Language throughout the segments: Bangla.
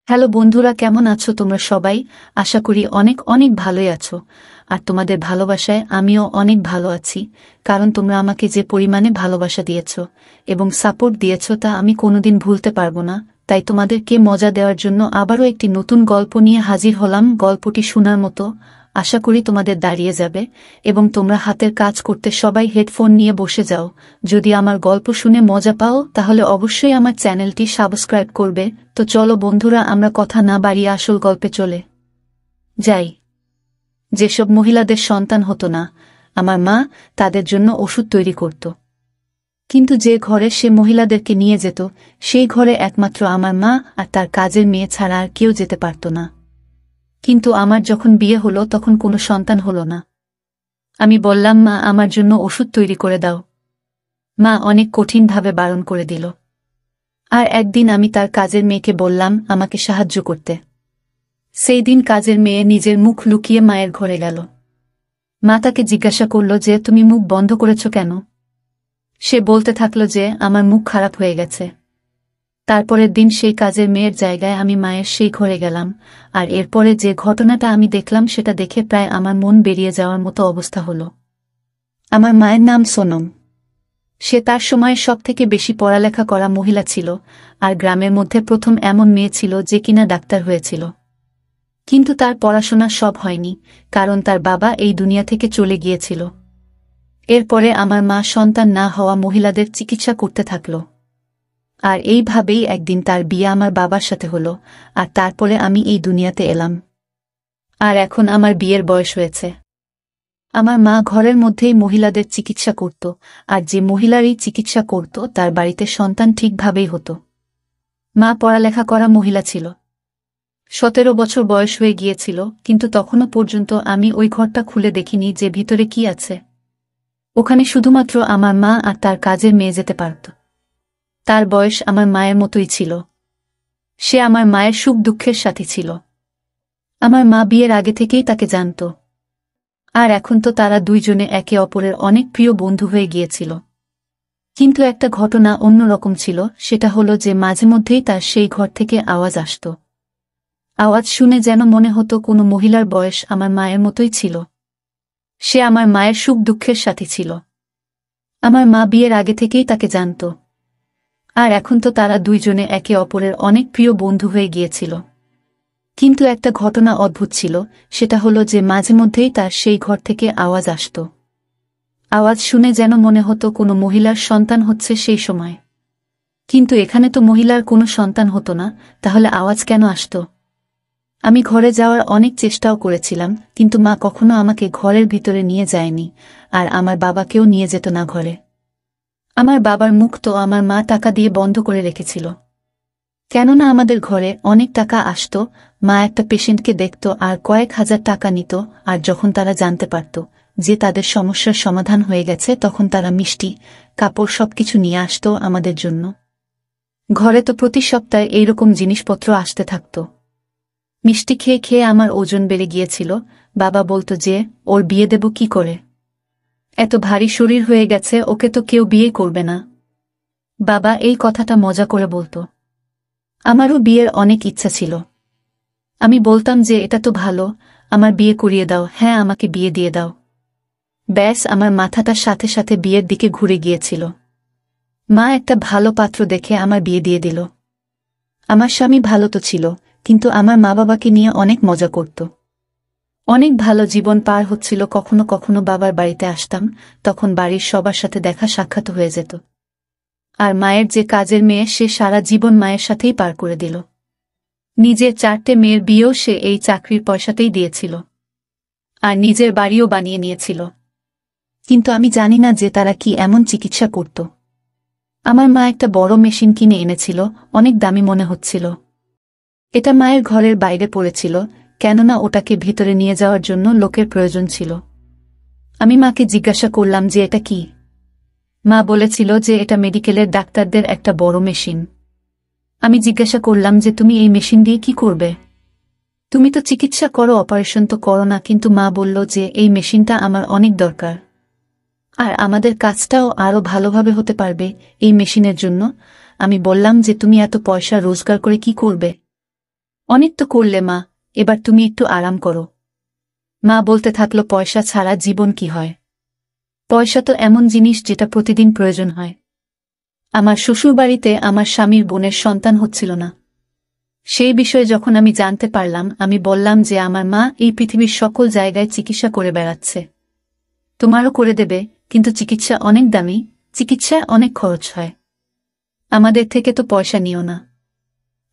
হ্যালো বন্ধুরা, কেমন আছো তোমরা সবাই? আশা করি অনেক অনেক ভালোই আছো। আর তোমাদের ভালোবাসায় আমিও অনেক ভালো আছি, কারণ তোমরা আমাকে যে পরিমাণে ভালোবাসা দিয়েছো এবং সাপোর্ট দিয়েছো তা আমি কোনোদিন ভুলতে পারবো না। তাই তোমাদেরকে মজা দেওয়ার জন্য আবারও একটি নতুন গল্প নিয়ে হাজির হলাম। গল্পটি শোনার মতো, আশা করি তোমাদের দাঁড়িয়ে যাবে এবং তোমরা হাতের কাজ করতে সবাই হেডফোন নিয়ে বসে যাও। যদি আমার গল্প শুনে মজা পাও তাহলে অবশ্যই আমার চ্যানেলটি সাবস্ক্রাইব করবে। তো চলো বন্ধুরা, আমরা কথা না বাড়িয়ে আসল গল্পে চলে যাই। যেসব মহিলাদের সন্তান হতো না, আমার মা তাদের জন্য ওষুধ তৈরি করত। কিন্তু যে ঘরে সে মহিলাদেরকে নিয়ে যেত, সেই ঘরে একমাত্র আমার মা আর তার কাজের মেয়ে ছাড়া আর কেউ যেতে পারত না। কিন্তু আমার যখন বিয়ে হলো তখন কোনো সন্তান হলো না। আমি বললাম, মা আমার জন্য ওষুধ তৈরি করে দাও। মা অনেক কঠিনভাবে বারণ করে দিল। আর একদিন আমি তার কাজের মেয়েকে বললাম আমাকে সাহায্য করতে। সেই দিন কাজের মেয়ে নিজের মুখ লুকিয়ে মায়ের ঘরে গেল। মা তাকে জিজ্ঞাসা করল যে, তুমি মুখ বন্ধ করেছ কেন? সে বলতে থাকল যে, আমার মুখ খারাপ হয়ে গেছে। তারপরের দিন সেই কাজের মেয়ের জায়গায় আমি মায়ের সেই ঘরে গেলাম, আর এরপরে যে ঘটনাটা আমি দেখলাম সেটা দেখে প্রায় আমার মন বেরিয়ে যাওয়ার মতো অবস্থা হলো। আমার মায়ের নাম সোনম। সে তার সময়ে সবথেকে বেশি পড়ালেখা করা মহিলা ছিল, আর গ্রামের মধ্যে প্রথম এমন মেয়ে ছিল যে কিনা ডাক্তার হয়েছিল। কিন্তু তার পড়াশোনা সব হয়নি, কারণ তার বাবা এই দুনিয়া থেকে চলে গিয়েছিল। এরপরে আমার মা সন্তান না হওয়া মহিলাদের চিকিৎসা করতে থাকল। আর এইভাবেই একদিন তার বিয়ে আমার বাবার সাথে হলো, আর তারপরে আমি এই দুনিয়াতে এলাম। আর এখন আমার বিয়ের বয়স হয়েছে। আমার মা ঘরের মধ্যেই মহিলাদের চিকিৎসা করত, আর যে মহিলারই চিকিৎসা করত তার বাড়িতে সন্তান ঠিকভাবেই হতো। মা পড়ালেখা করা মহিলা ছিল। 17 বছর বয়স হয়ে গিয়েছিল, কিন্তু তখনও পর্যন্ত আমি ওই ঘরটা খুলে দেখিনি যে ভিতরে কি আছে। ওখানে শুধুমাত্র আমার মা আর তার কাজের মেয়ে যেতে পারত। তার বয়স আমার মায়ের মতোই ছিল। সে আমার মায়ের সুখ দুঃখের সাথী ছিল। আমার মা বিয়ের আগে থেকেই তাকে জানত। আর এখন তো তারা দুইজনে একে অপরের অনেক প্রিয় বন্ধু হয়ে গিয়েছিল। কিন্তু একটা ঘটনা অন্যরকম ছিল, সেটা হলো যে মাঝে মধ্যেই তার সেই ঘর থেকে আওয়াজ আসত। আওয়াজ শুনে যেন মনে হতো কোনো মহিলার বয়স আমার মায়ের মতোই ছিল। সে আমার মায়ের সুখ দুঃখের সাথী ছিল। আমার মা বিয়ের আগে থেকেই তাকে জানত। আর এখন তো তারা দুইজনে একে অপরের অনেক প্রিয় বন্ধু হয়ে গিয়েছিল। কিন্তু একটা ঘটনা অদ্ভুত ছিল, সেটা হলো যে মাঝে মধ্যেই তার সেই ঘর থেকে আওয়াজ আসত। আওয়াজ শুনে যেন মনে হতো কোনো মহিলার সন্তান হচ্ছে সেই সময়। কিন্তু এখানে তো মহিলার কোনো সন্তান হতো না, তাহলে আওয়াজ কেন আসত? আমি ঘরে যাওয়ার অনেক চেষ্টাও করেছিলাম, কিন্তু মা কখনো আমাকে ঘরের ভিতরে নিয়ে যায়নি, আর আমার বাবাকেও নিয়ে যেত না ঘরে। আমার বাবার মুখ তো আমার মা টাকা দিয়ে বন্ধ করে রেখেছিল। কেননা আমাদের ঘরে অনেক টাকা আসত, মা একটা পেশেন্টকে দেখত আর কয়েক হাজার টাকা নিত, আর যখন তারা জানতে পারত যে তাদের সমস্যার সমাধান হয়ে গেছে তখন তারা মিষ্টি, কাপড় সবকিছু নিয়ে আসত আমাদের জন্য। ঘরে তো প্রতি সপ্তাহে এইরকম জিনিসপত্র আসতে থাকত। মিষ্টি খেয়ে খেয়ে আমার ওজন বেড়ে গিয়েছিল। বাবা বলতো যে, ওর বিয়ে দেব কি করে? এত ভারী শরীর হয়ে গেছে, ওকে তো কেউ বিয়ে করবে না। বাবা এই কথাটা মজা করে বলতো। আমারও বিয়ের অনেক ইচ্ছা ছিল। আমি বলতাম যে, এটা তো ভালো, আমার বিয়ে করিয়ে দাও, হ্যাঁ আমাকে বিয়ে দিয়ে দাও। ব্যাস, আমার মাথাটা সাথে সাথে বিয়ের দিকে ঘুরে গিয়েছিল। মা একটা ভালো পাত্র দেখে আমার বিয়ে দিয়ে দিল। আমার স্বামী ভালো তো ছিল, কিন্তু আমার মা বাবাকে নিয়ে অনেক মজা করত। অনেক ভালো জীবন পার হচ্ছিল। কখনো কখনো বাবার বাড়িতে আসতাম, তখন বাড়ির সবার সাথে দেখা সাক্ষাৎ হয়ে যেত। আর মায়ের যে কাজের মেয়ে, সে সারা জীবন মায়ের সাথেই পার করে দিল। নিজের 4টে মেয়ের বিয়েও সে এই চাকরির পয়সাতেই দিয়েছিল, আর নিজের বাড়িও বানিয়ে নিয়েছিল। কিন্তু আমি জানি না যে তারা কি এমন চিকিৎসা করত। আমার মা একটা বড় মেশিন কিনে এনেছিল, অনেক দামি মনে হচ্ছিল। এটা মায়ের ঘরের বাইরে পড়েছিল, কেননা ওটাকে ভিতরে নিয়ে যাওয়ার জন্য লোকের প্রয়োজন ছিল। আমি মাকে জিজ্ঞাসা করলাম যে এটা কি? মা বলেছিল যে এটা মেডিকেলের ডাক্তারদের একটা বড় মেশিন। আমি জিজ্ঞাসা করলাম যে, তুমি এই মেশিন দিয়ে কি করবে? তুমি তো চিকিৎসা করো, অপারেশন তো করো না। কিন্তু মা বলল যে এই মেশিনটা আমার অনেক দরকার, আর আমাদের কাজটাও আরও ভালোভাবে হতে পারবে এই মেশিনের জন্য। আমি বললাম যে, তুমি এত পয়সা রোজগার করে কি করবে? অনেক তো করলে মা, এবার তুমি একটু আরাম করো। মা বলতে থাকলো, পয়সা ছাড়া জীবন কি হয়? পয়সা তো এমন জিনিস যেটা প্রতিদিন প্রয়োজন হয়। আমার শ্বশুরবাড়িতে আমার স্বামীর বোনের সন্তান হচ্ছিল না। সেই বিষয়ে যখন আমি জানতে পারলাম, আমি বললাম যে আমার মা এই পৃথিবীর সকল জায়গায় চিকিৎসা করে বেড়াচ্ছে। তোমারও করে দেবে, কিন্তু চিকিৎসা অনেক দামি, চিকিৎসায় অনেক খরচ হয়। আমাদের থেকে তো পয়সা নিও না।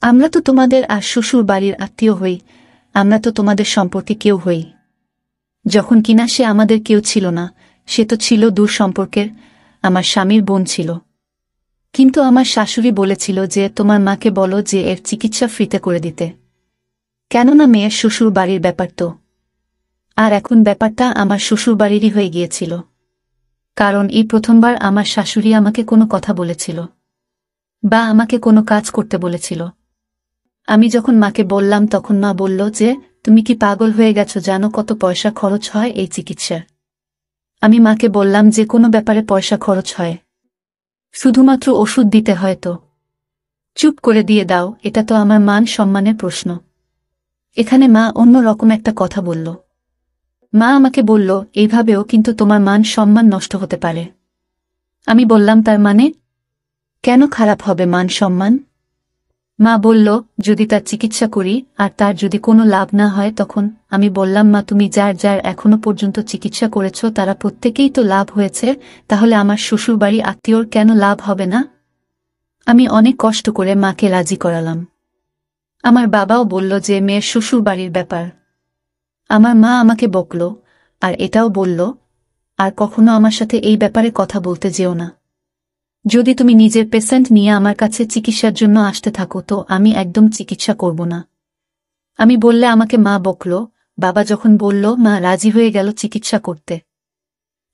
আমরা তো তোমাদের আর শ্বশুর বাড়ির আত্মীয় হই, আমরা তো তোমাদের সম্পর্কে কেউ হই। যখন কিনা সে আমাদের কেউ ছিল না, সে তো ছিল দূর সম্পর্কের, আমার স্বামীর বোন ছিল। কিন্তু আমার শাশুড়ি বলেছিল যে তোমার মাকে বলো যে এর চিকিৎসা ফ্রিতে করে দিতে, কেননা মেয়ের শ্বশুর বাড়ির ব্যাপার তো। আর এখন ব্যাপারটা আমার শ্বশুর বাড়িরই হয়ে গিয়েছিল, কারণ এই প্রথমবার আমার শাশুড়ি আমাকে কোনো কথা বলেছিল বা আমাকে কোনো কাজ করতে বলেছিল। আমি যখন মাকে বললাম তখন মা বলল যে তুমি কি পাগল হয়ে গেছো, জানো কত পয়সা খরচ হয় এই চিকিৎসার? আমি মাকে বললাম যে কোনো ব্যাপারে পয়সা খরচ হয়, শুধুমাত্র ওষুধ দিতে হয় তো। চুপ করে দিয়ে দাও, এটা তো আমার মান সম্মানের প্রশ্ন। এখানে মা অন্য রকম একটা কথা বলল। মা আমাকে বলল, এইভাবেও কিন্তু তোমার মান সম্মান নষ্ট হতে পারে। আমি বললাম, তার মানে? কেন খারাপ হবে মান সম্মান? মা বলল, যদি তার চিকিৎসা করি আর তার যদি কোনো লাভ না হয় তখন। আমি বললাম, মা তুমি যার যার এখনো পর্যন্ত চিকিৎসা করেছ তারা প্রত্যেকেই তো লাভ হয়েছে, তাহলে আমার শ্বশুরবাড়ি আত্মীয়র কেন লাভ হবে না? আমি অনেক কষ্ট করে মাকে রাজি করালাম। আমার বাবাও বলল যে মেয়ের শ্বশুরবাড়ির ব্যাপার। আমার মা আমাকে বকল, আর এটাও বলল, আর কখনো আমার সাথে এই ব্যাপারে কথা বলতে যেও না। যদি তুমি নিজের পেশেন্ট নিয়ে আমার কাছে চিকিৎসার জন্য আসতে থাকো তো আমি একদম চিকিৎসা করব না। আমি বললে আমাকে মা বকল। বাবা যখন বলল, মা রাজি হয়ে গেল চিকিৎসা করতে।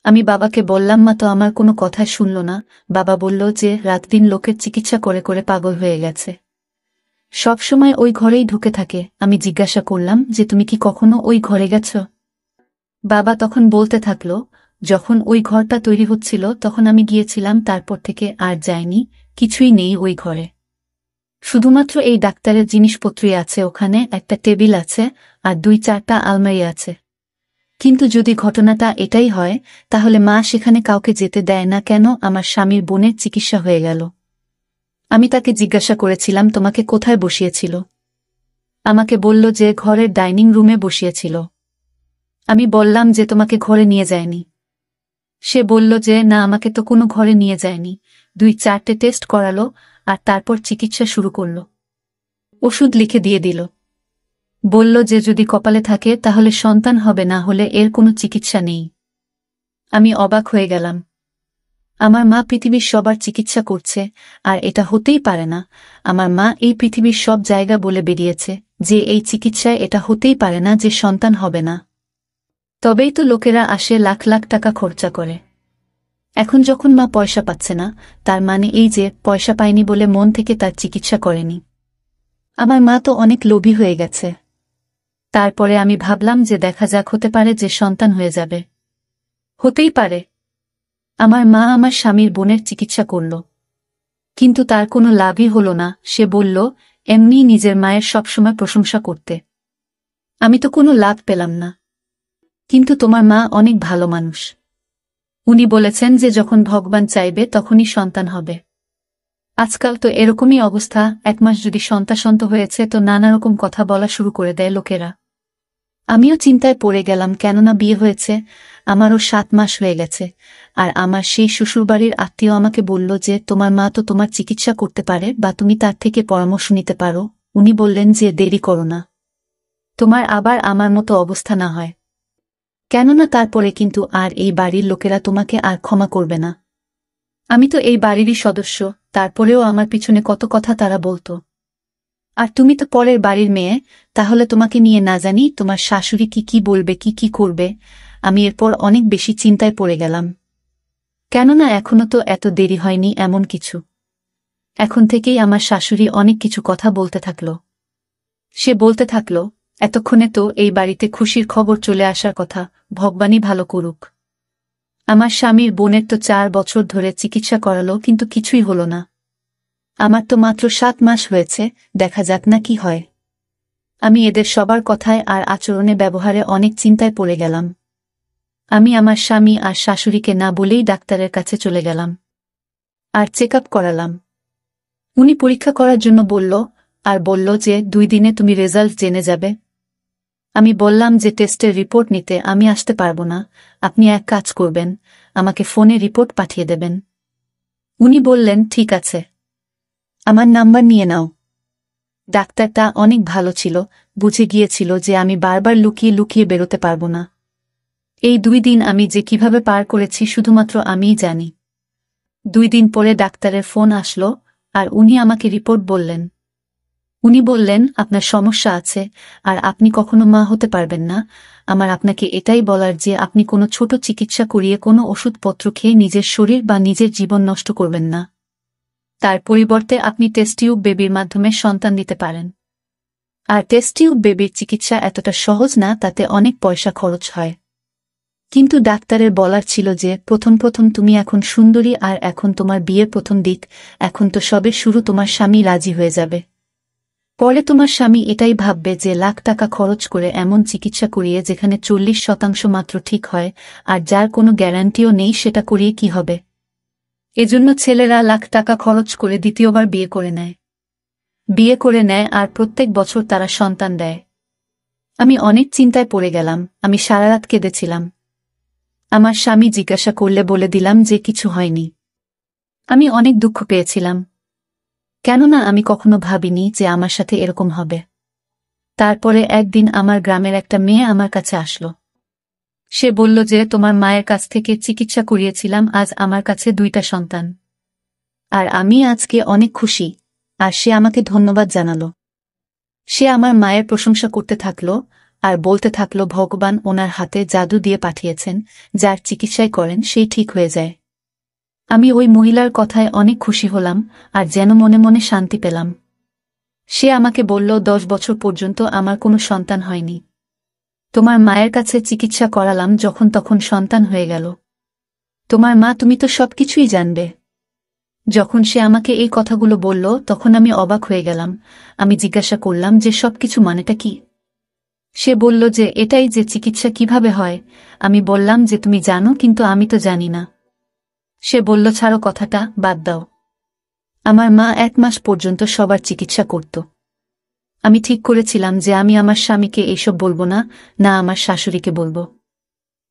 আমি বাবাকে বললাম, মা তো আমার কোনো কথাই শুনল না। বাবা বলল যে রাত দিন লোকের চিকিৎসা করে করে পাগল হয়ে গেছে, সব সময় ওই ঘরেই ঢুকে থাকে। আমি জিজ্ঞাসা করলাম যে তুমি কি কখনো ওই ঘরে গেছ? বাবা তখন বলতে থাকল, যখন ওই ঘরটা তৈরি হচ্ছিল তখন আমি গিয়েছিলাম, তারপর থেকে আর যাইনি, কিছুই নেই ওই ঘরে। শুধুমাত্র এই ডাক্তারের জিনিসপত্রই আছে, ওখানে একটা টেবিল আছে আর 2-4টা আলমারি আছে। কিন্তু যদি ঘটনাটা এটাই হয় তাহলে মা সেখানে কাউকে যেতে দেয় না কেন? আমার স্বামীর বোনের চিকিৎসা হয়ে গেল। আমি তাকে জিজ্ঞাসা করেছিলাম, তোমাকে কোথায় বসিয়েছিল? আমাকে বলল যে ঘরের ডাইনিং রুমে বসিয়েছিল। আমি বললাম যে তোমাকে ঘরে নিয়ে যায়নি। সে বলল যে না, আমাকে তো কোনো ঘরে নিয়ে যায়নি। 2-4টে টেস্ট করালো আর তারপর চিকিৎসা শুরু করল। ওষুধ লিখে দিয়ে দিল। বলল যে যদি কপালে থাকে তাহলে সন্তান হবে, না হলে এর কোনো চিকিৎসা নেই। আমি অবাক হয়ে গেলাম। আমার মা পৃথিবীর সবার চিকিৎসা করছে, আর এটা হতেই পারে না। আমার মা এই পৃথিবীর সব জায়গা বলে বেরিয়েছে যে এই চিকিৎসায় এটা হতেই পারে না যে সন্তান হবে না। তবেই তো লোকেরা আসে, লাখ লাখ টাকা খরচা করে। এখন যখন মা পয়সা পাচ্ছে না, তার মানে এই যে পয়সা পায়নি বলে মন থেকে তার চিকিৎসা করেনি। আমার মা তো অনেক লোভী হয়ে গেছে। তারপরে আমি ভাবলাম যে দেখা যাক, হতে পারে যে সন্তান হয়ে যাবে। হতেই পারে। আমার মা আমার স্বামীর বোনের চিকিৎসা করল, কিন্তু তার কোনো লাভই হল না। সে বলল এমনি নিজের মায়ের সবসময় প্রশংসা করতে। আমি তো কোনো লাভ পেলাম না। কিন্তু তোমার মা অনেক ভালো মানুষ। উনি বলেছেন যে যখন ভগবান চাইবে তখনই সন্তান হবে। আজকাল তো এরকমই অবস্থা, 1 মাস যদি সন্তান হয়েছে তো নানা রকম কথা বলা শুরু করে দেয় লোকেরা। আমিও চিন্তায় পড়ে গেলাম, কেননা বিয়ে হয়েছে, আমারও 7 মাস হয়ে গেছে। আর আমার সেই শ্বশুরবাড়ির আত্মীয় আমাকে বলল যে তোমার মা তো তোমার চিকিৎসা করতে পারে বা তুমি তার থেকে পরামর্শ নিতে পারো। উনি বললেন যে দেরি করো না, তোমার আবার আমার মতো অবস্থা না হয়, কেননা তারপরে কিন্তু আর এই বাড়ির লোকেরা তোমাকে আর ক্ষমা করবে না। আমি তো এই বাড়িরই সদস্য, তারপরেও আমার পিছনে কত কথা তারা বলতো। আর তুমি তো পরের বাড়ির মেয়ে, তাহলে তোমাকে নিয়ে না জানি তোমার শাশুড়ি কি কি বলবে, কি কি করবে। আমি এরপর অনেক বেশি চিন্তায় পড়ে গেলাম, কেননা এখনো তো এত দেরি হয়নি এমন কিছু। এখন থেকেই আমার শাশুড়ি অনেক কিছু কথা বলতে থাকল। সে বলতে থাকল, এতক্ষণে তো এই বাড়িতে খুশির খবর চলে আসার কথা, ভগবানই ভালো করুক। আমার স্বামীর বোনের তো 4 বছর ধরে চিকিৎসা করালো, কিন্তু কিছুই হলো না। আমার তো মাত্র 7 মাস হয়েছে, দেখা যাক না কি হয়। আমি এদের সবার কথায় আর আচরণে ব্যবহারে অনেক চিন্তায় পড়ে গেলাম। আমি আমার স্বামী আর শাশুড়িকে না বলেই ডাক্তারের কাছে চলে গেলাম আর চেক আপ করালাম। উনি পরীক্ষা করার জন্য বলল আর বলল যে 2 দিনে তুমি রেজাল্ট জেনে যাবে। আমি বললাম যে টেস্টের রিপোর্ট নিতে আমি আসতে পারবো না, আপনি এক কাজ করবেন, আমাকে ফোনে রিপোর্ট পাঠিয়ে দেবেন। উনি বললেন ঠিক আছে, আমার নাম্বার নিয়ে নাও। ডাক্তারটা অনেক ভালো ছিল, বুঝে গিয়েছিল যে আমি বারবার লুকিয়ে লুকিয়ে বেরোতে পারবো না। এই 2 দিন আমি যে কিভাবে পার করেছি শুধুমাত্র আমিই জানি। 2 দিন পরে ডাক্তারের ফোন আসলো আর উনি আমাকে রিপোর্ট বললেন। উনি বললেন আপনার সমস্যা আছে আর আপনি কখনো মা হতে পারবেন না। আমার আপনাকে এটাই বলার যে আপনি কোনো ছোট চিকিৎসা করিয়ে কোনো ওষুধপত্র খেয়ে নিজের শরীর বা নিজের জীবন নষ্ট করবেন না। তার পরিবর্তে আপনি টেস্ট টিউব বেবির মাধ্যমে সন্তান দিতে পারেন। আর টেস্ট টিউব বেবির চিকিৎসা এতটা সহজ না, তাতে অনেক পয়সা খরচ হয়। কিন্তু ডাক্তারের বলার ছিল যে প্রথম প্রথম তুমি এখন সুন্দরী আর এখন তোমার বিয়ের প্রথম দিক, এখন তো সবে শুরু, তোমার স্বামী রাজি হয়ে যাবে। পরে তোমার স্বামী এটাই ভাববে যে লাখ টাকা খরচ করে এমন চিকিৎসা করিয়ে যেখানে 40% মাত্র ঠিক হয় আর যার কোনো গ্যারান্টিও নেই সেটা করিয়ে কি হবে। এজন্য ছেলেরা লাখ টাকা খরচ করে দ্বিতীয়বার বিয়ে করে নেয় আর প্রত্যেক বছর তারা সন্তান দেয়। আমি অনেক চিন্তায় পড়ে গেলাম, আমি সারা রাত কেঁদেছিলাম। আমার স্বামী জিজ্ঞাসা করলে বলে দিলাম যে কিছু হয়নি। আমি অনেক দুঃখ পেয়েছিলাম, কেননা আমি কখনো ভাবিনি যে আমার সাথে এরকম হবে। তারপরে একদিন আমার গ্রামের একটা মেয়ে আমার কাছে আসলো। সে বলল যে তোমার মায়ের কাছ থেকে চিকিৎসা করিয়েছিলাম, আজ আমার কাছে 2টা সন্তান। আর আমি আজকে অনেক খুশি। আর সে আমাকে ধন্যবাদ জানালো। সে আমার মায়ের প্রশংসা করতে থাকলো আর বলতে থাকলো ভগবান ওনার হাতে জাদু দিয়ে পাঠিয়েছেন, যার চিকিৎসাই করেন সেই ঠিক হয়ে যায়। আমি ওই মহিলার কথায় অনেক খুশি হলাম আর যেন মনে মনে শান্তি পেলাম। সে আমাকে বলল 10 বছর পর্যন্ত আমার কোনো সন্তান হয়নি। তোমার মায়ের কাছে চিকিৎসা করালাম, যখন তখন সন্তান হয়ে গেল। তোমার মা, তুমি তো সবকিছুই জানবে। যখন সে আমাকে এই কথাগুলো বলল তখন আমি অবাক হয়ে গেলাম। আমি জিজ্ঞাসা করলাম যে সবকিছু মানেটা কি। সে বলল যে এটাই যে চিকিৎসা কিভাবে হয়। আমি বললাম যে তুমি জানো, কিন্তু আমি তো জানি না। সে বলল ছাড়ো কথাটা, বাদ দাও। আমার মা 1 মাস পর্যন্ত সবার চিকিৎসা করত। আমি ঠিক করেছিলাম যে আমি আমার স্বামীকে এইসব বলবো না, না আমার শাশুড়িকে বলবো,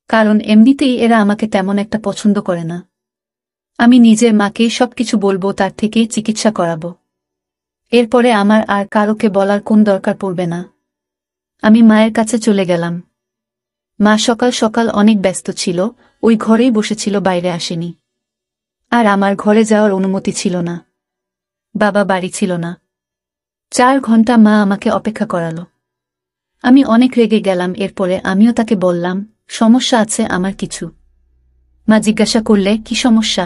কারণ এমনিতেই এরা আমাকে তেমন একটা পছন্দ করে না। আমি নিজের মাকেই সবকিছু বলবো, তার থেকেই চিকিৎসা করাবো। এরপরে আমার আর কারোকে বলার কোন দরকার পড়বে না। আমি মায়ের কাছে চলে গেলাম। মা সকাল সকাল অনেক ব্যস্ত ছিল, ওই ঘরেই বসেছিল, বাইরে আসেনি। আর আমার ঘরে যাওয়ার অনুমতি ছিল না। বাবা বাড়ি ছিল না। 4 ঘন্টা মা আমাকে অপেক্ষা করালো। আমি অনেক রেগে গেলাম। এরপরে আমিও তাকে বললাম সমস্যা আছে আমার কিছু। মা জিজ্ঞাসা করলে কি সমস্যা।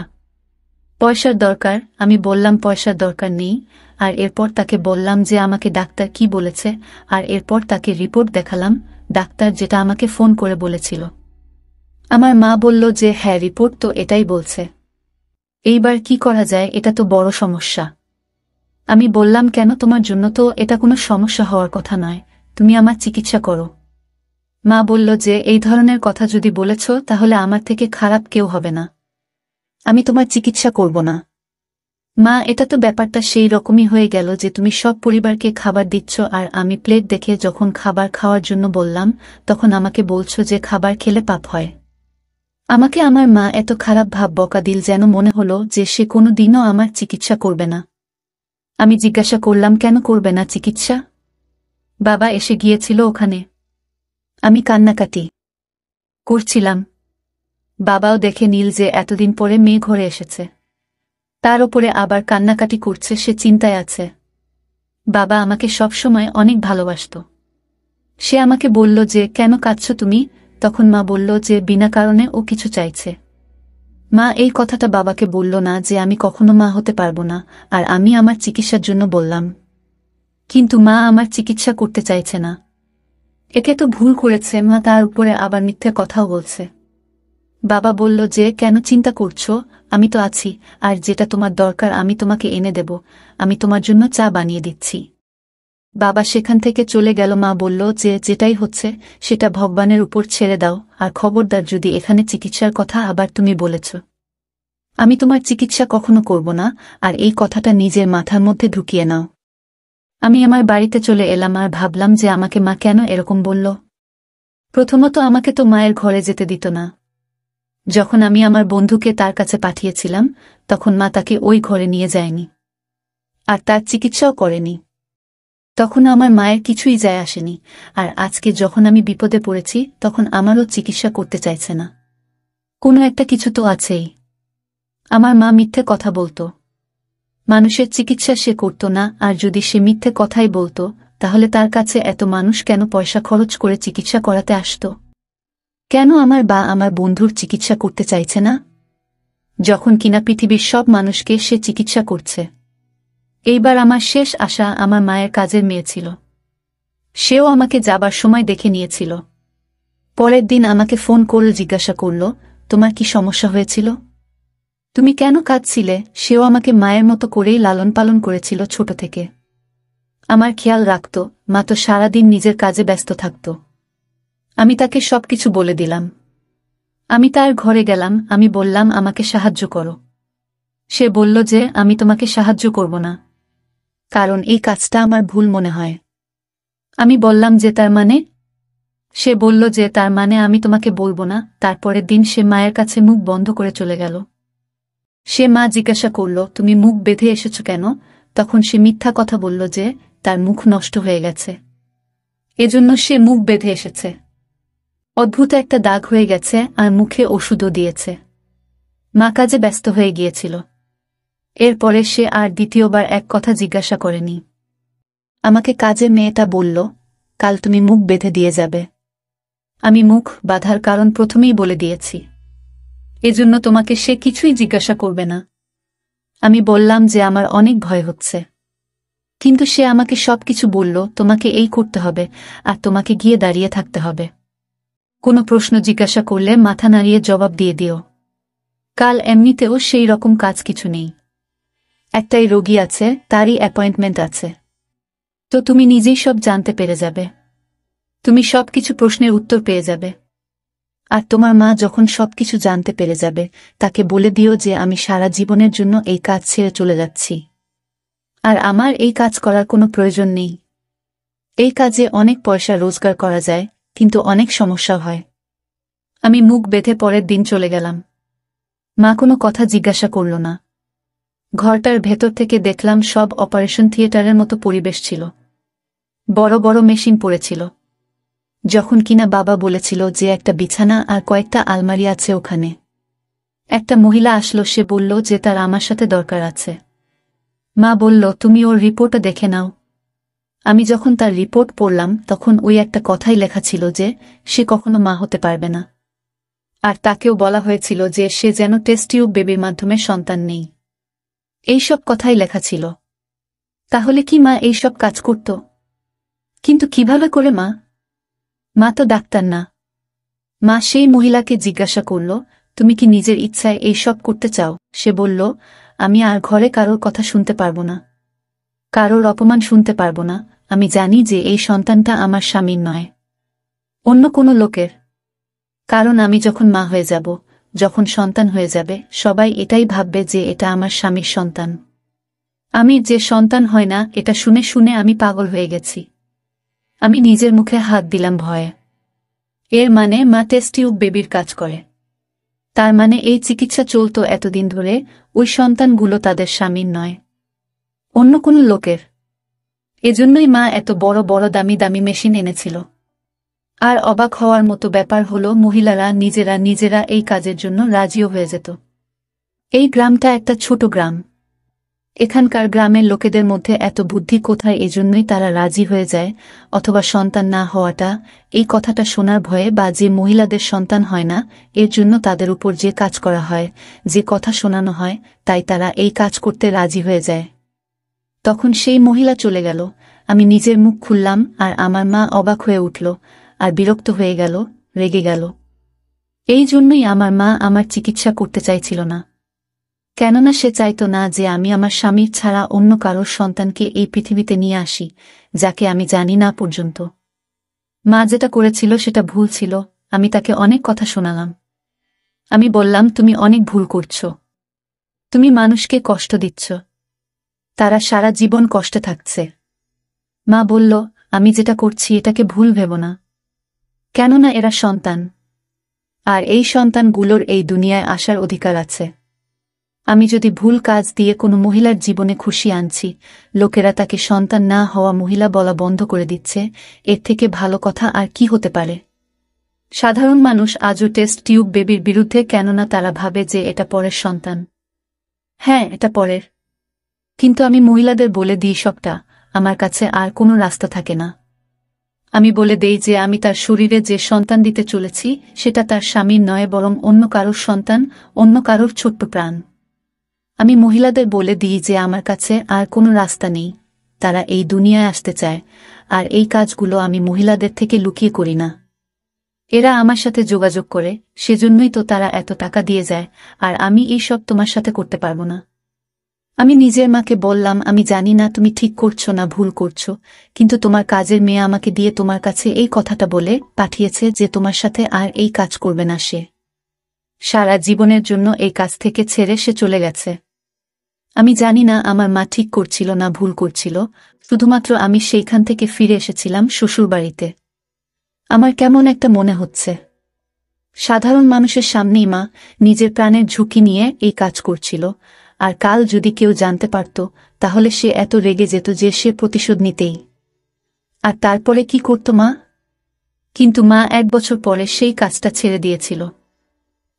পয়সার দরকার। আমি বললাম পয়সার দরকার নেই। আর এরপর তাকে বললাম যে আমাকে ডাক্তার কি বলেছে, আর এরপর তাকে রিপোর্ট দেখালাম, ডাক্তার যেটা আমাকে ফোন করে বলেছিল। আমার মা বলল যে হ্যাঁ, রিপোর্ট তো এটাই বলছে। এইবার কি করা যায়, এটা তো বড় সমস্যা। আমি বললাম কেন, তোমার জন্য তো এটা কোনো সমস্যা হওয়ার কথা নয়, তুমি আমার চিকিৎসা করো। মা বলল যে এই ধরনের কথা যদি বলেছ তাহলে আমার থেকে খারাপ কেউ হবে না, আমি তোমার চিকিৎসা করব না। মা, এটা তো ব্যাপারটা সেই রকমই হয়ে গেল যে তুমি সব পরিবারকে খাবার দিচ্ছ আর আমি প্লেট দেখে যখন খাবার খাওয়ার জন্য বললাম তখন আমাকে বলছো যে খাবার খেলে পাপ হয়। আমাকে আমার মা এত খারাপ ভাব বকা দিল যেন মনে হলো যে সে কোনো দিনও আমার চিকিৎসা করবে না। আমি জিজ্ঞাসা করলাম কেন করবে না চিকিৎসা। বাবা এসে গিয়েছিল ওখানে। আমি কান্নাকাটি করছিলাম। বাবাও দেখে নীল যে এতদিন পরে মেয়ে ঘরে এসেছে, তার ওপরে আবার কান্নাকাটি করছে, সে চিন্তায় আছে। বাবা আমাকে সবসময় অনেক ভালোবাসত। সে আমাকে বলল যে কেন কাঁদছ তুমি, তখন মা বলল যে বিনা কারণে ও কিছু চাইছে। মা এই কথাটা বাবাকে বলল না যে আমি কখনো মা হতে পারবো না, আর আমি আমার চিকিৎসার জন্য বললাম। কিন্তু মা আমার চিকিৎসা করতে চাইছে না। একে তো ভুল করেছে মা, তার উপরে আবার মিথ্যে কথাও বলছে। বাবা বলল যে কেন চিন্তা করছো, আমি তো আছি, আর যেটা তোমার দরকার আমি তোমাকে এনে দেব, আমি তোমার জন্য চা বানিয়ে দিচ্ছি। বাবা সেখান থেকে চলে গেল। মা বলল যে যেটাই হচ্ছে সেটা ভগবানের উপর ছেড়ে দাও, আর খবরদার যদি এখানে চিকিৎসার কথা আবার তুমি বলেছ, আমি তোমার চিকিৎসা কখনো করব না, আর এই কথাটা নিজের মাথার মধ্যে ঢুকিয়ে নাও। আমি আমার বাড়িতে চলে এলাম আর ভাবলাম যে আমাকে মা কেন এরকম বলল। প্রথমত আমাকে তো মায়ের ঘরে যেতে দিত না। যখন আমি আমার বন্ধুকে তার কাছে পাঠিয়েছিলাম তখন মা তাকে ওই ঘরে নিয়ে যায়নি, আর তার চিকিৎসাও করেনি। তখন আমার মায়ের কিছুই যায় আসেনি, আর আজকে যখন আমি বিপদে পড়েছি তখন আমারও চিকিৎসা করতে চাইছে না। কোনো একটা কিছু তো আছেই। আমার মা মিথ্যে কথা বলতো, মানুষের চিকিৎসা সে করত না, আর যদি সে মিথ্যে কথাই বলতো তাহলে তার কাছে এত মানুষ কেন পয়সা খরচ করে চিকিৎসা করাতে আসত? কেন আমার বা আমার বন্ধুর চিকিৎসা করতে চাইছে না, যখন কিনা পৃথিবীর সব মানুষকে সে চিকিৎসা করছে? এইবার আমার শেষ আশা আমার মায়ের কাজের মেয়ে ছিল। সেও আমাকে যাবার সময় দেখে নিয়েছিল। পরের দিন আমাকে ফোন করে জিজ্ঞাসা করল, তোমার কি সমস্যা হয়েছিল? তুমি কেন কাঁদছিলে? সেও আমাকে মায়ের মতো করেই লালন পালন করেছিল ছোট থেকে। আমার খেয়াল রাখত, মা তো সারাদিন নিজের কাজে ব্যস্ত থাকত। আমি তাকে সবকিছু বলে দিলাম। আমি তার ঘরে গেলাম, আমি বললাম আমাকে সাহায্য করো। সে বলল যে আমি তোমাকে সাহায্য করব না, কারণ এই কাজটা আমার ভুল মনে হয়। আমি বললাম যে তার মানে? সে বলল যে তার মানে আমি তোমাকে বলবো না। তারপরের দিন সে মায়ের কাছে মুখ বন্ধ করে চলে গেল। সে মা জিজ্ঞাসা করল, তুমি মুখ বেঁধে এসেছ কেন? তখন সে মিথ্যা কথা বলল যে তার মুখ নষ্ট হয়ে গেছে, এজন্য সে মুখ বেঁধে এসেছে। অদ্ভুত একটা দাগ হয়ে গেছে, আর মুখে ওষুধও দিয়েছে। মা কাজে ব্যস্ত হয়ে গিয়েছিল। এরপরে সে আর দ্বিতীয়বার এক কথা জিজ্ঞাসা করেনি। আমাকে কাজের মেয়েটা বলল, কাল তুমি মুখ বেঁধে দিয়ে যাবে। আমি মুখ বাঁধার কারণ প্রথমেই বলে দিয়েছি, এজন্য তোমাকে সে কিছুই জিজ্ঞাসা করবে না। আমি বললাম যে আমার অনেক ভয় হচ্ছে, কিন্তু সে আমাকে সবকিছু বলল, তোমাকে এই করতে হবে, আর তোমাকে গিয়ে দাঁড়িয়ে থাকতে হবে। কোনো প্রশ্ন জিজ্ঞাসা করলে মাথা নাড়িয়ে জবাব দিয়ে দিও। কাল এমনিতেও সেই রকম কাজ কিছু নেই। একটাই রোগী আছে, তারই অ্যাপয়েন্টমেন্ট আছে। তো তুমি নিজেই সব জানতে পেরে যাবে। তুমি সবকিছু প্রশ্নের উত্তর পেয়ে যাবে। আর তোমার মা যখন সবকিছু জানতে পেরে যাবে তাকে বলে দিও যে আমি সারা জীবনের জন্য এই কাজ ছেড়ে চলে যাচ্ছি, আর আমার এই কাজ করার কোনো প্রয়োজন নেই। এই কাজে অনেক পয়সা রোজগার করা যায়, কিন্তু অনেক সমস্যা হয়। আমি মুখ বেঁধে পরের দিন চলে গেলাম। মা কোনো কথা জিজ্ঞাসা করল না। ঘরটার ভেতর থেকে দেখলাম সব অপারেশন থিয়েটারের মতো পরিবেশ ছিল। বড় বড় মেশিন পড়েছিল। যখন কিনা বাবা বলেছিল যে একটা বিছানা আর কয়েকটা আলমারি আছে ওখানে। একটা মহিলা আসলো, সে বলল যে তার আমার সাথে দরকার আছে। মা বলল, তুমি ওর রিপোর্টটা দেখে নাও। আমি যখন তার রিপোর্ট পড়লাম তখন ওই একটা কথাই লেখা ছিল যে সে কখনো মা হতে পারবে না, আর তাকেও বলা হয়েছিল যে সে যেন টেস্ট টিউব বেবির মাধ্যমে সন্তান নেই। এইসব কথাই লেখা ছিল। তাহলে কি মা এইসব কাজ করত? কিন্তু কিভাবে করে মা? মা তো ডাক্তার না। মা সেই মহিলাকে জিজ্ঞাসা করল, তুমি কি নিজের ইচ্ছায় এই সব করতে চাও? সে বলল, আমি আর ঘরে কারোর কথা শুনতে পারবো না, কারোর অপমান শুনতে পারবো না। আমি জানি যে এই সন্তানটা আমার স্বামীর নয়, অন্য কোনো লোকের। কারণ আমি যখন মা হয়ে যাব, যখন সন্তান হয়ে যাবে, সবাই এটাই ভাববে যে এটা আমার স্বামীর সন্তান। আমি যে সন্তান হয় না, এটা শুনে শুনে আমি পাগল হয়ে গেছি। আমি নিজের মুখে হাত দিলাম ভয়ে। এর মানে মা টেস্ট টিউব বেবির কাজ করে। তার মানে এই চিকিৎসা চলত এতদিন ধরে, ওই সন্তানগুলো তাদের স্বামীর নয়, অন্য কোনো লোকের। এজন্যই মা এত বড় বড় দামি দামি মেশিন এনেছিল। আর অবাক হওয়ার মতো ব্যাপার হলো, মহিলারা নিজেরা নিজেরা এই কাজের জন্য রাজিও হয়ে যেত। এই গ্রামটা একটা ছোট গ্রাম। এখানকার গ্রামের লোকেদের মধ্যে এত বুদ্ধি কোথায়? এজন্যই তারা রাজি হয়ে যায়। অথবা সন্তান না হওয়াটা, এই কথাটা শোনার ভয়ে, বা যে মহিলাদের সন্তান হয় না এর জন্য তাদের উপর যে কাজ করা হয়, যে কথা শোনানো হয়, তাই তারা এই কাজ করতে রাজি হয়ে যায়। তখন সেই মহিলা চলে গেল। আমি নিজের মুখ খুললাম, আর আমার মা অবাক হয়ে উঠল, আর বিরক্ত হয়ে গেল, রেগে গেল। এই জন্যই আমার মা আমার চিকিৎসা করতে চাইছিল না। কেননা সে চাইত না যে আমি আমার স্বামীর ছাড়া অন্য কারোর সন্তানকে এই পৃথিবীতে নিয়ে আসি, যাকে আমি জানি না পর্যন্ত। মা যেটা করেছিল সেটা ভুল ছিল। আমি তাকে অনেক কথা শোনালাম। আমি বললাম, তুমি অনেক ভুল করছ। তুমি মানুষকে কষ্ট দিচ্ছ। তারা সারা জীবন কষ্টে থাকছে। মা বলল, আমি যেটা করছি এটাকে ভুল ভেব না, কেননা এরা সন্তান, আর এই সন্তানগুলোর এই দুনিয়ায় আসার অধিকার আছে। আমি যদি ভুল কাজ দিয়ে কোনো মহিলার জীবনে খুশি আনছি, লোকেরা তাকে সন্তান না হওয়া মহিলা বলা বন্ধ করে দিচ্ছে, এর থেকে ভালো কথা আর কি হতে পারে? সাধারণ মানুষ আজও টেস্ট টিউব বেবির বিরুদ্ধে, কেননা তারা ভাবে যে এটা পরের সন্তান। হ্যাঁ, এটা পরের। কিন্তু আমি মহিলাদের বলে দিই সবটা, আমার কাছে আর কোনো রাস্তা থাকে না। আমি বলে দেই যে আমি তার শরীরে যে সন্তান দিতে চলেছি সেটা তার স্বামীর নয়, বরং অন্য কারোর সন্তান, অন্য কারোর ছোট্ট প্রাণ। আমি মহিলাদের বলে দিই যে আমার কাছে আর কোনো রাস্তা নেই। তারা এই দুনিয়ায় আসতে চায়, আর এই কাজগুলো আমি মহিলাদের থেকে লুকিয়ে করি না। এরা আমার সাথে যোগাযোগ করে, সেজন্যই তো তারা এত টাকা দিয়ে যায়, আর আমি এই সব তোমার সাথে করতে পারবো না। আমি নিজের মাকে বললাম, আমি জানি না তুমি ঠিক করছো না ভুল করছো, কিন্তু তোমার কাজের মেয়ে আমাকে দিয়ে তোমার কাছে এই কথাটা বলে পাঠিয়েছে যে তোমার সাথে আর এই কাজ করবে না সে। সারা জীবনের জন্য এই কাজ থেকে ছেড়ে সে চলে গেছে। আমি জানি না আমার মা ঠিক করছিল না ভুল করছিল, শুধুমাত্র আমি সেইখান থেকে ফিরে এসেছিলাম শ্বশুরবাড়িতে। আমার কেমন একটা মনে হচ্ছে, সাধারণ মানুষের সামনেই মা নিজের প্রাণের ঝুঁকি নিয়ে এই কাজ করছিল, আর কাল যদি কেউ জানতে পারত, তাহলে সে এত রেগে যেত যে সে প্রতিশোধ নিতেই। আর তারপরে কি করত মা? কিন্তু মা 1 বছর পরে সেই কাজটা ছেড়ে দিয়েছিল।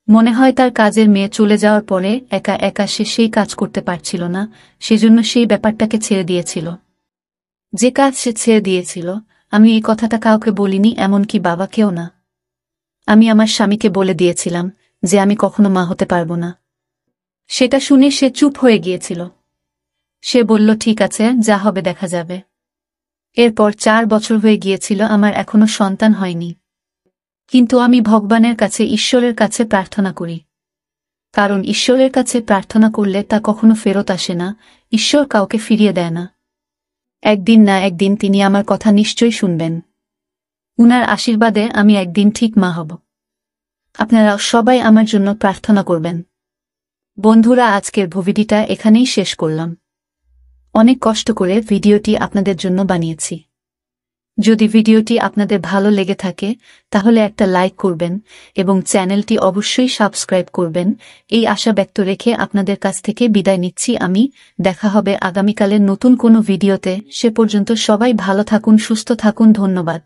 মনে হয় তার কাজের মেয়ে চলে যাওয়ার পরে একা একা সে সেই কাজ করতে পারছিল না, সেজন্য সেই ব্যাপারটাকে ছেড়ে দিয়েছিল। যে কাজ সে ছেড়ে দিয়েছিল, আমি এই কথাটা কাউকে বলিনি, এমনকি বাবাকেও না। আমি আমার স্বামীকে বলে দিয়েছিলাম যে আমি কখনো মা হতে পারবো না। সেটা শুনে সে চুপ হয়ে গিয়েছিল। সে বলল, ঠিক আছে, যা হবে দেখা যাবে। এরপর 4 বছর হয়ে গিয়েছিল, আমার এখনো সন্তান হয়নি। কিন্তু আমি ভগবানের কাছে, ঈশ্বরের কাছে প্রার্থনা করি। কারণ ঈশ্বরের কাছে প্রার্থনা করলে তা কখনো ফেরত আসে না, ঈশ্বর কাউকে ফিরিয়ে দেয় না। একদিন না একদিন তিনি আমার কথা নিশ্চয়ই শুনবেন। উনার আশীর্বাদে আমি একদিন ঠিক মা হব। আপনারা সবাই আমার জন্য প্রার্থনা করবেন। বন্ধুরা, আজকের ভিডিওটা এখানেই শেষ করলাম। অনেক কষ্ট করে ভিডিওটি আপনাদের জন্য বানিয়েছি। যদি ভিডিওটি আপনাদের ভালো লেগে থাকে তাহলে একটা লাইক করবেন এবং চ্যানেলটি অবশ্যই সাবস্ক্রাইব করবেন। এই আশা ব্যক্ত রেখে আপনাদের কাছ থেকে বিদায় নিচ্ছি আমি। দেখা হবে আগামীকালের নতুন কোনো ভিডিওতে। সে পর্যন্ত সবাই ভালো থাকুন, সুস্থ থাকুন। ধন্যবাদ।